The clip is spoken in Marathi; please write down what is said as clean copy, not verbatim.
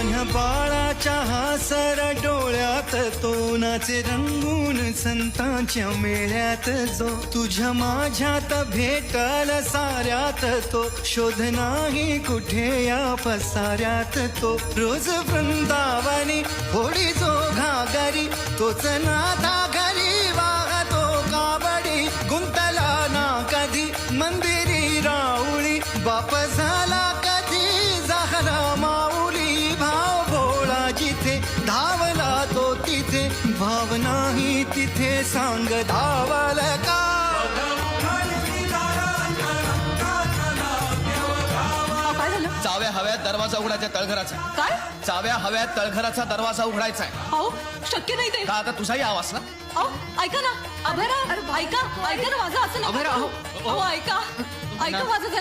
लहान बाळाच्या हासर डोळ्यात तो नाचे रंगून संतांच्या मेळ्यात जो तुझ्या माझ्यात भेटल साऱ्यात तो शोध नाही कुठे या पसाऱ्यात तो रोज वृंदावनी होडी जो घागरी तोच नाथा घरी वाहतो काबडी गुंतला ना कधी मंदिरी राऊळी बाप झाला कधी झाला माऊली भाव भोळा जिथे धावला तो तिथे भाव नाही तिथे सांग धावल का काय झालं? चाव्या हव्यात दरवाजा उघडायचा तळघराचा. काय? चाव्या हव्यात तळघराचा दरवाजा उघडायचा आहे. अहो शक्य नाही ते. का आता तुझाही आवाज ना. अहो ऐका ना अभयराव, ऐका ऐका ना माझं असं नका अभयराव, करू. अहो ऐका ऐका माझं